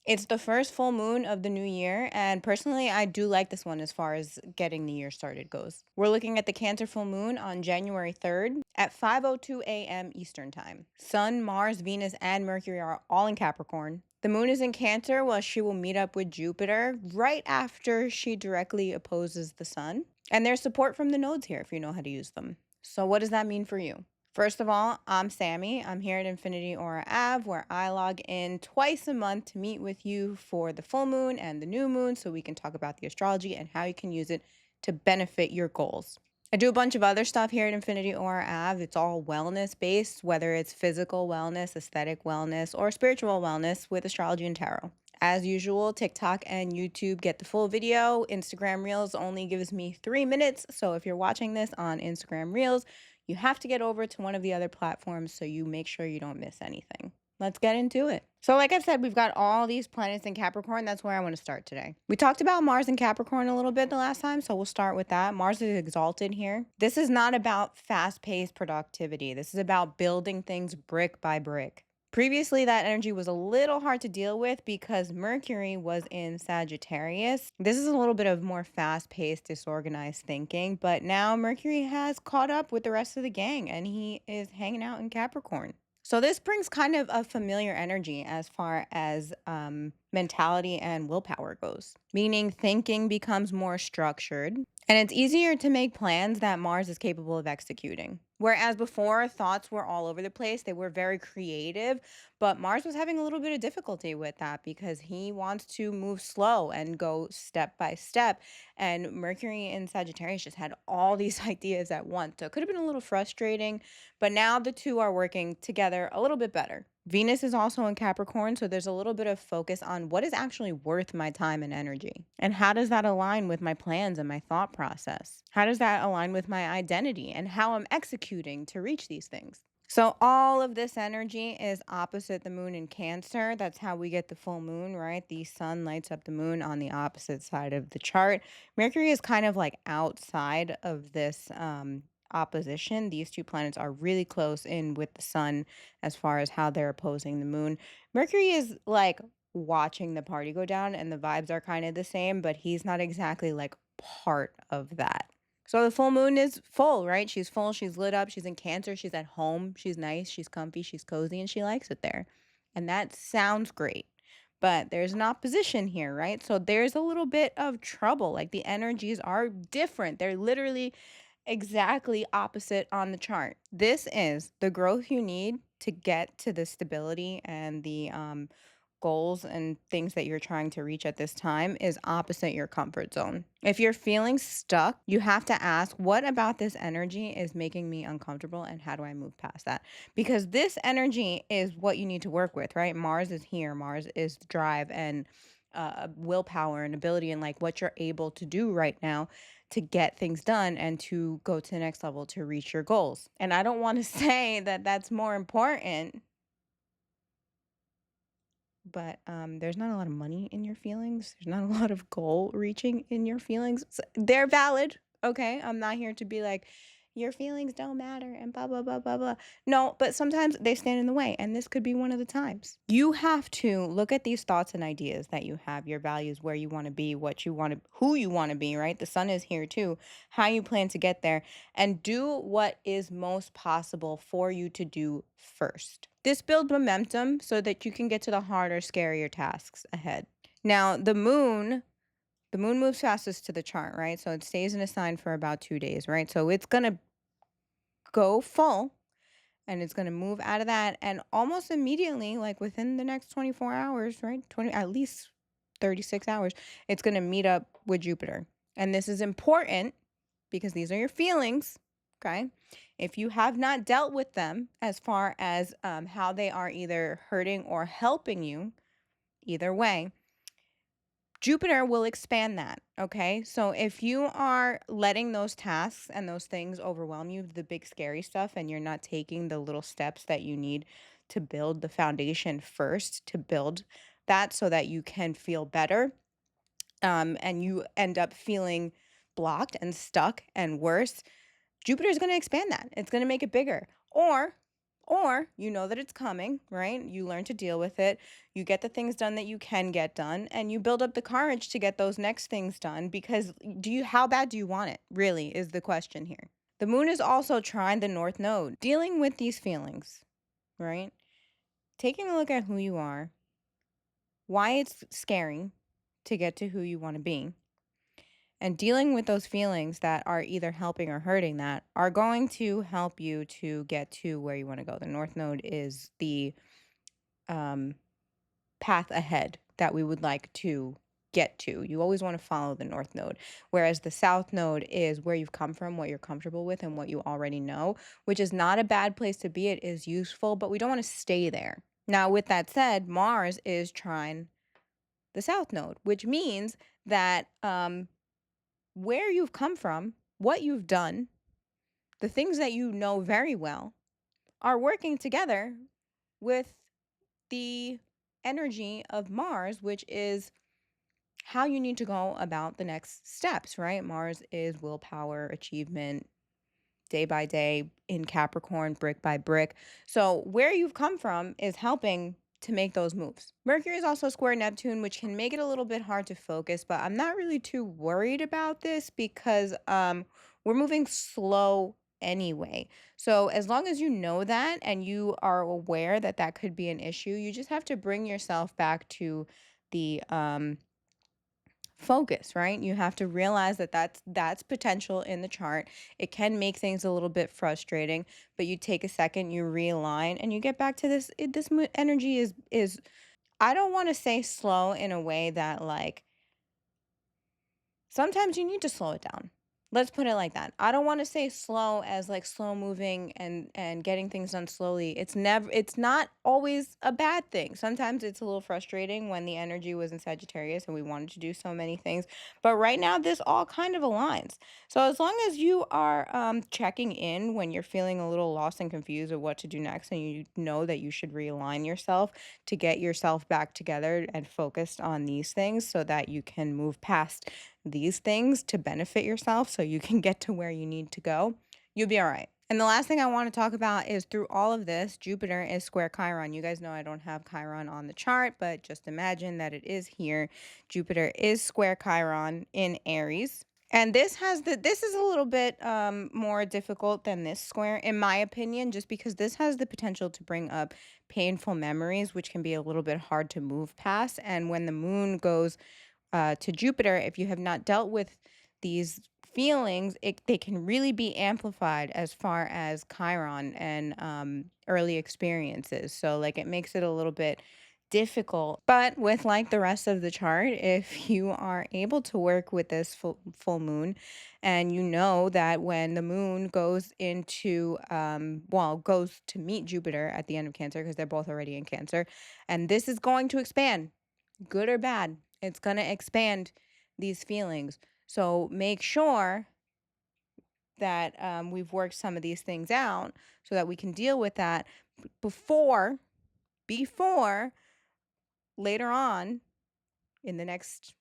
It's the first full moon of the new year, and personally, I do like this one as far as getting the year started goes. We're looking at the Cancer full moon on January 3rd at 5:02 a.m. Eastern Time. Sun, Mars, Venus, and Mercury are all in Capricorn. The moon is in Cancer, while she will meet up with Jupiter right after she directly opposes the sun. And there's support from the nodes here if you know how to use them. So, what does that mean for you? First of all, I'm Sammy. I'm here at Infinity Aura Ave, where I log in twice a month to meet with you for the full moon and the new moon so we can talk about the astrology and how you can use it to benefit your goals. I do a bunch of other stuff here at Infinity Aura Ave. It's all wellness based, whether it's physical wellness, aesthetic wellness, or spiritual wellness with astrology and tarot. As usual, TikTok and YouTube get the full video. Instagram Reels only gives me 3 minutes. So if you're watching this on Instagram Reels, you have to get over to one of the other platforms so you make sure you don't miss anything. Let's get into it. So, like I said, we've got all these planets in Capricorn. That's where I want to start today. We talked about Mars and Capricorn a little bit the last time, so we'll start with that. Mars is exalted here. This is not about fast paced productivity, this is about building things brick by brick. Previously, that energy was a little hard to deal with because Mercury was in Sagittarius. This is a little bit of more fast paced, disorganized thinking, but now Mercury has caught up with the rest of the gang and he is hanging out in Capricorn. So, this brings kind of a familiar energy as far as mentality and willpower goes, meaning thinking becomes more structured and it's easier to make plans that Mars is capable of executing. Whereas before, thoughts were all over the place, they were very creative, but Mars was having a little bit of difficulty with that because he wants to move slow and go step by step. And Mercury in Sagittarius just had all these ideas at once. So it could have been a little frustrating, but now the two are working together a little bit better. Venus is also in Capricorn, so there's a little bit of focus on what is actually worth my time and energy. And how does that align with my plans and my thought process? How does that align with my identity and how I'm executing to reach these things? So, all of this energy is opposite the moon in Cancer. That's how we get the full moon, right? The sun lights up the moon on the opposite side of the chart. Mercury is kind of like outside of this opposition. These two planets are really close in with the sun as far as how they're opposing the moon. Mercury is like watching the party go down, and the vibes are kind of the same, but he's not exactly like part of that. So the full moon is full, right? She's full, she's lit up, she's in Cancer, she's at home, she's nice, she's comfy, she's cozy, and she likes it there. And that sounds great. But there's an opposition here, right? So there's a little bit of trouble. Like the energies are different. They're literally exactly opposite on the chart. This is the growth you need to get to the stability and the goals and things that you're trying to reach at this time is opposite your comfort zone. If you're feeling stuck, you have to ask, what about this energy is making me uncomfortable and how do I move past that? Because this energy is what you need to work with, right? Mars is here. Mars is drive and willpower and ability and like what you're able to do right now to get things done and to go to the next level to reach your goals. And I don't want to say that that's more important, but there's not a lot of money in your feelings. There's not a lot of goal reaching in your feelings. They're valid. Okay. I'm not here to be like, your feelings don't matter and blah, blah, blah, blah, blah. No, but sometimes they stand in the way. And this could be one of the times. You have to look at these thoughts and ideas that you have, your values, where you want to be, what you want to, who you want to be, right? The sun is here too, how you plan to get there, and do what is most possible for you to do first. This builds momentum so that you can get to the harder, scarier tasks ahead. Now, the moon moves fastest to the chart, right? So it stays in a sign for about 2 days, right? So it's going to go full and it's going to move out of that and almost immediately, like within the next 24 hours, right? 20, at least 36 hours, it's going to meet up with Jupiter. And this is important because these are your feelings. Okay. If you have not dealt with them as far as how they are either hurting or helping you, either way, Jupiter will expand that. Okay. So if you are letting those tasks and those things overwhelm you, the big scary stuff, and you're not taking the little steps that you need to build the foundation first to build that so that you can feel better, and you end up feeling blocked and stuck and worse, Jupiter is going to expand that. It's going to make it bigger. Or Or you know that it's coming, right? You learn to deal with it. You get the things done that you can get done, and you build up the courage to get those next things done because how bad do you want it? Really is the question here. The moon is also trying the north node, dealing with these feelings, right? Taking a look at who you are, why it's scary to get to who you want to be, and dealing with those feelings that are either helping or hurting that are going to help you to get to where you want to go. The north node is the um, path ahead that we would like to get to. You always want to follow the north node, whereas the south node is where you've come from, what you're comfortable with, and what you already know, which is not a bad place to be. It is useful, but we don't want to stay there. Now, with that said, Mars is trine the south node, which means that where you've come from, what you've done, the things that you know very well are working together with the energy of Mars, which is how you need to go about the next steps, right? Mars is willpower, achievement, day by day in Capricorn, brick by brick. So, where you've come from is helping to make those moves. Mercury is also square Neptune, which can make it a little bit hard to focus, but I'm not really too worried about this because we're moving slow anyway. So, as long as you know that and you are aware that that could be an issue, you just have to bring yourself back to the focus, right? You have to realize that that's potential in the chart. It can make things a little bit frustrating, but you take a second, you realign, and you get back to energy is I don't want to say slow in a way that like sometimes you need to slow it down. Let's put it like that. I don't want to say slow as like slow moving and getting things done slowly. It's not always a bad thing. Sometimes it's a little frustrating when the energy was in Sagittarius and we wanted to do so many things. But right now this all kind of aligns. So as long as you are checking in when you're feeling a little lost and confused of what to do next and you know that you should realign yourself to get yourself back together and focused on these things so that you can move past these things to benefit yourself so you can get to where you need to go, you'll be all right. And the last thing I want to talk about is through all of this, Jupiter is square Chiron. You guys know I don't have Chiron on the chart, but just imagine that it is here. Jupiter is square Chiron in Aries. And this is a little bit more difficult than this square, in my opinion, just because this has the potential to bring up painful memories, which can be a little bit hard to move past. And when the moon goes to Jupiter, if you have not dealt with these feelings, they can really be amplified as far as Chiron and early experiences. So, like, it makes it a little bit difficult. But with like the rest of the chart, if you are able to work with this full moon, and you know that when the moon goes into, goes to meet Jupiter at the end of Cancer, because they're both already in Cancer, and this is going to expand good or bad, it's going to expand these feelings. So make sure that we've worked some of these things out so that we can deal with that before later on in the next,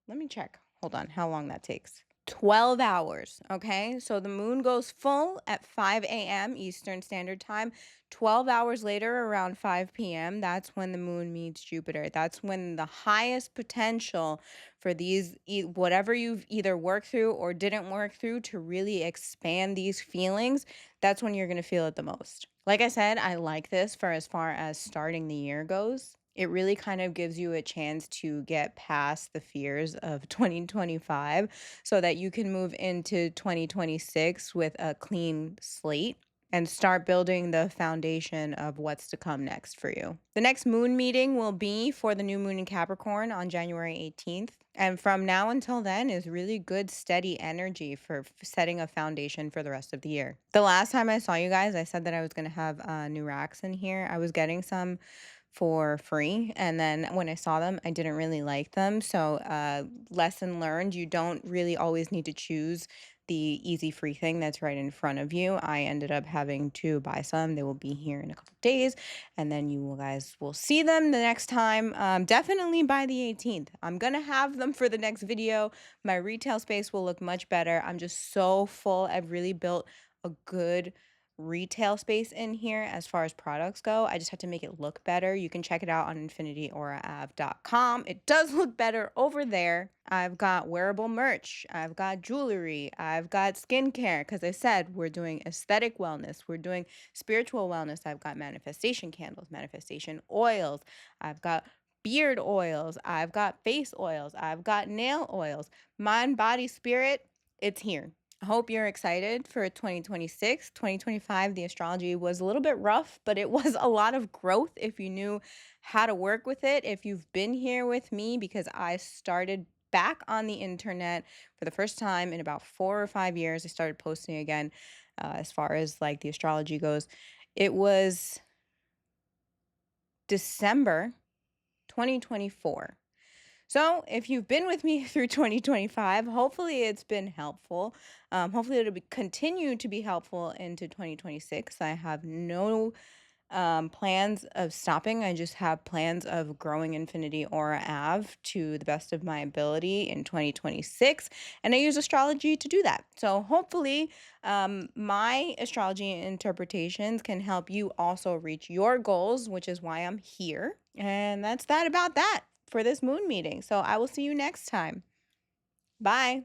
let me check. Hold on, how long that takes. 12 hours. Okay. So the moon goes full at 5 a.m. Eastern Standard Time. 12 hours later, around 5 p.m., that's when the moon meets Jupiter. That's when the highest potential for these, whatever you've either worked through or didn't work through to really expand these feelings, that's when you're going to feel it the most. Like I said, I like this for as far as starting the year goes. It really kind of gives you a chance to get past the fears of 2025 so that you can move into 2026 with a clean slate and start building the foundation of what's to come next for you. The next moon meeting will be for the new moon in Capricorn on January 18th. And from now until then is really good, steady energy for setting a foundation for the rest of the year. The last time I saw you guys, I said that I was going to have new racks in here. I was getting some for free, and then when I saw them I didn't really like them. So lesson learned, you don't really always need to choose the easy free thing that's right in front of you. I ended up having to buy some. They will be here in a couple days, and then you guys will see them the next time. Definitely by the 18th I'm gonna have them for the next video. My retail space will look much better. I'm just so full. I've really built a good retail space in here as far as products go. I just have to make it look better. You can check it out on infinityauraav.com. It does look better over there. I've got wearable merch. I've got jewelry. I've got skincare. Because I said we're doing aesthetic wellness. We're doing spiritual wellness. I've got manifestation candles, manifestation oils. I've got beard oils. I've got face oils. I've got nail oils. Mind, body, spirit. It's here. I hope you're excited for 2026. 2025, the astrology was a little bit rough, but it was a lot of growth if you knew how to work with it. If you've been here with me, because I started back on the internet for the first time in about 4 or 5 years, I started posting again as far as like the astrology goes. It was December 2024. So, if you've been with me through 2025, hopefully it's been helpful. Hopefully it'll continue to be helpful into 2026. I have no plans of stopping. I just have plans of growing Infinity Aura Ave to the best of my ability in 2026. And I use astrology to do that. So hopefully, my astrology interpretations can help you also reach your goals, which is why I'm here. And that's that about that for this moon meeting. So I will see you next time. Bye.